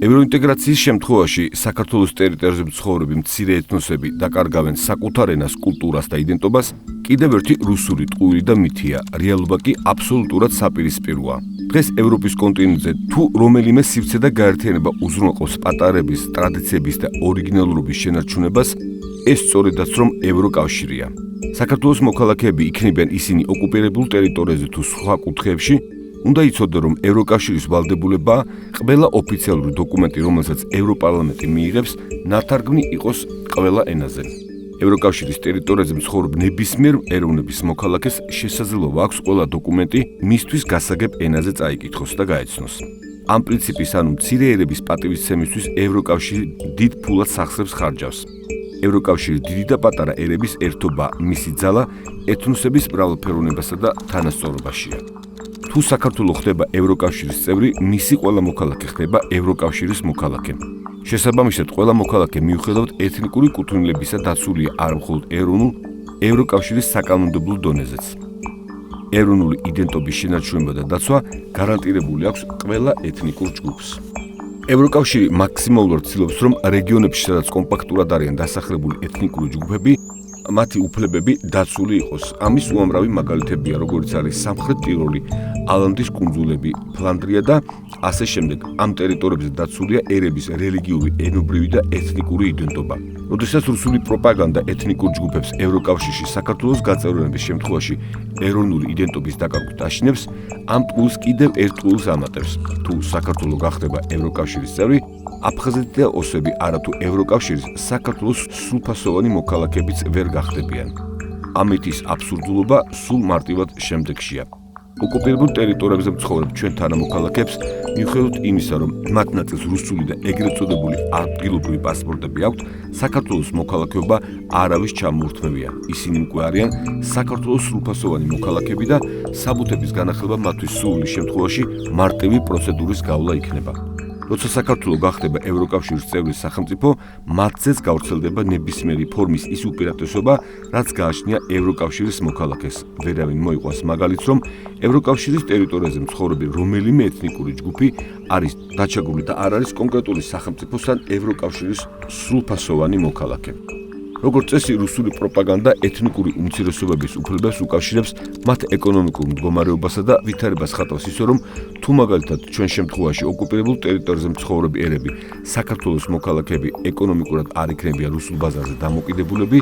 ევროინტეგრაციის შემთხვევაში საქართველოს ტერიტორიაზე მცხოვრები მცირე ეთნოსები დაკარგავენ საკუთარ ენას, კულტურას და იდენტობას, კიდევ ერთი რუსული ტყუილი და მითია, რეალობა კი აბსოლუტურად საპირისპიროა. დღეს ევროპის კონტინენტზე თუ რომელიმე სივრცე და გაერთიანება უზრუნველყოფს პატარების, ტრადიციების და ორიგინალურობის შენარჩუნებას, ეს სწორედაც რომ ევროკავშირია. საქართველოს მოქალაქეები იქნებიან ისინი ოკუპირებულ ტერიტორიაზე თუ სხვა კუთხეებში, უნდა იცოდე, რომ ევროკავშირის ვალდებულებაა ყველა ოფიციალური დოკუმენტი, რომელსაც ევროპარლამენტი მიიღებს, ნათარგმნი იყოს ყველა ენაზე. ევროკავშირის ტერიტორიაზე მცხოვრებ ნებისმიერ ეროვნების მოქალაქეს შესაძლებლობა აქვს ყველა დოკუმენტი მისთვის გასაგებ ენაზე წაიკითხოს და გაეცნოს. ამ პრინციპის ანუ მცირე ერების პატივისცემისთვის ევროკავშირი დიდ ფულად სახსრებს ხარჯავს. ევროკავშირი დიდი და პატარა ერების ერთობა, მისი ძალა ეთნოსების მრავალფეროვნებასა და თანასწორობაშია. თუ საქართველოს ხდება ევროკავშირის წევრი, მისი ყველა მოქალაქე ხდება ევროკავშირის მოქალაქე. შესაბამისად, ყველა მოქალაქე მიუხედავად ეთნიკური კუთვნილებისა დაცულია არა მხოლოდ ევროკავშირის საკანონმდებლო დონეზეც. ეროვნული იდენტობის შენარჩუნება და დაცვა გარანტირებული აქვს ყველა ეთნიკურ ჯგუფს. ევროკავშირი მაქსიმალურად ცდილობს, რომ რეგიონებში, სადაც კომპაქტურად არიან დასახლებული ეთნიკური ჯგუფები, მათი უფლებები დაცული იყოს. ამის უამრავი მაგალითებია, როგორც არის სამხრეთ ტიროლი, ალანდის კუნძულები, ფლანდრია და ასე შემდეგ. ამ ტერიტორიებზე დაცულია ერების რელიგიური, ენობრივი და ეთნიკური იდენტობა. როდესაც რუსული პროპაგანდა ეთნიკურ ჯგუფებს ევროკავშირში საქართველოს გაწევრიანების შემთხვევაში ეროვნული იდენტობის დაკარგვით აშინებს, ამ ტყუილს კიდევ ერთ ტყუილს ამატებს. თუ საქართველო გახდება ევროკავშირის წევრი, აფხაზეთი და ოსები არათუ ევროკავშირის, საქართველოს სრულფასოვანი მოქალაქეებიც ვერ გახდებიან. ამიტის აბსურდულობა სულ მარტივად შემდეგშია. ოკუპირებულ ტერიტორიებზე მცხოვრებ ჩვენ თანამოქალაქეებს, მიუხედავად იმისა, რომ მათ ნაწილს რუსული და ეგრეთ წოდებული ადგილობრივი პასპორტები აქვთ, საქართველოს მოქალაქეობა არავის ჩამოურთმევია. ისინი უკვე არიან საქართველოს სრულფასოვანი მოქალაქეები და საბუთების განახლება მათთვის სრული შემთხვევაში მარტივი პროცედურის გავლა იქნება. როცა საქართველო გახდება ევროკავშირის წევრი სახელმწიფო, მათზეც გავრცელდება ნებისმიერი ფორმის ის უპირატესობა, რაც გააჩნია ევროკავშირის მოქალაქეს. ვერავინ მოიყვანს მაგალითს, რომ ევროკავშირის ტერიტორიაზე მცხოვრები რომელიმე ეთნიკური ჯგუფი არის დაჩაგრული და არ არის კონკრეტული სახელმწიფოსთან ევროკავშირის სრულფასოვანი მოქალაქე. როგორც წესი, რუსული პროპაგანდა ეთნიკური უმცირესობების უფლებებს უკავშირებს მათ ეკონომიკურ მდგომარეობასა და ვითარებას ხატავს ისე, რომ თუ მაგალითად ჩვენ შემთხვევაში ოკუპირებულ ტერიტორიაზე მცხოვრები ერები, საქართველოს მოქალაქეები ეკონომიკურად არ იქნებიან რუსულ ბაზარზე დამოკიდებულები,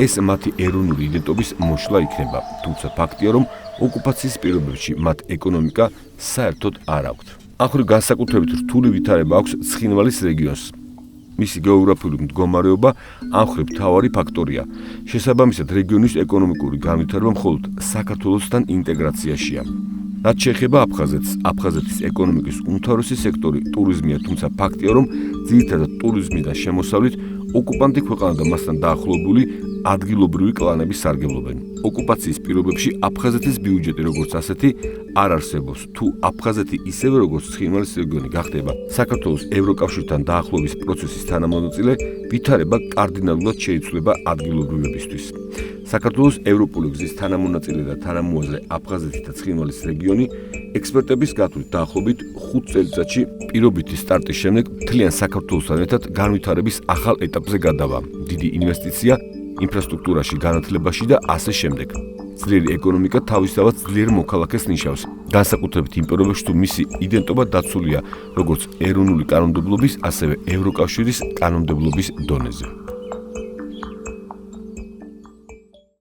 ეს მათი ეროვნული იდენტობის მოშლა იქნება. თუმცა ფაქტია, რომ ოკუპაციის პირობებში მათ ეკონომიკა საერთოდ არ აქვთ. ახლა განსაკუთრებით რთული ვითარება აქვს ცხინვალის რეგიონს. მისი გეოგრაფიული მდგომარეობა ამ მხრივ მთავარი ფაქტორია. შესაბამისად, რეგიონის ეკონომიკური განვითარება მხოლოდ საქართველოსთან ინტეგრაციაშია. რაც შეეხება აფხაზეთს, აფხაზეთის ეკონომიკის უმთავრესი სექტორი ტურიზმია, თუმცა ფაქტია, რომ ძირითადად ტურიზმიდან შემოსავლით ოკუპანტი ქვეყანა და მასთან დაახლოებული ადგილობრივი კლანები სარგებლობენ. ოკუპაციის პირობებში აფხაზეთის ბიუჯეტი როგორც ასეთი არ არსებობს. თუ აფხაზეთი ისევე როგორც ცხინვალის რეგიონი გახდება საქართველოს ევროკავშირთან დაახლოების პროცესის თანამონაწილე, ვითარება კარდინალურად შეიცვლება ადგილობრივებისთვის. საქართველოს ევროპული გზის თანამონაწილე და თანამოაზრე აფხაზეთი და ცხინვალის რეგიონი ექსპერტების გათვლით დაახლოებით 5 წელიწადში პირობითი სტარტის შემდეგ მთლიან საქართველოსთან ერთად განვითარების ახალ ეტაპზე გადავა. დიდი ინვესტიცია ინფრასტრუქტურაში, განათლებაში და ასე შემდეგ. ძლიერი ეკონომიკა თავისთავად ძლიერ მოქალაქეს ნიშნავს. განსაკუთრებით იმ პირობებში, თუ მისი იდენტობა დაცულია როგორც ეროვნული კანონმდებლობის, ასევე ევროკავშირის კანონმდებლობის დონეზე.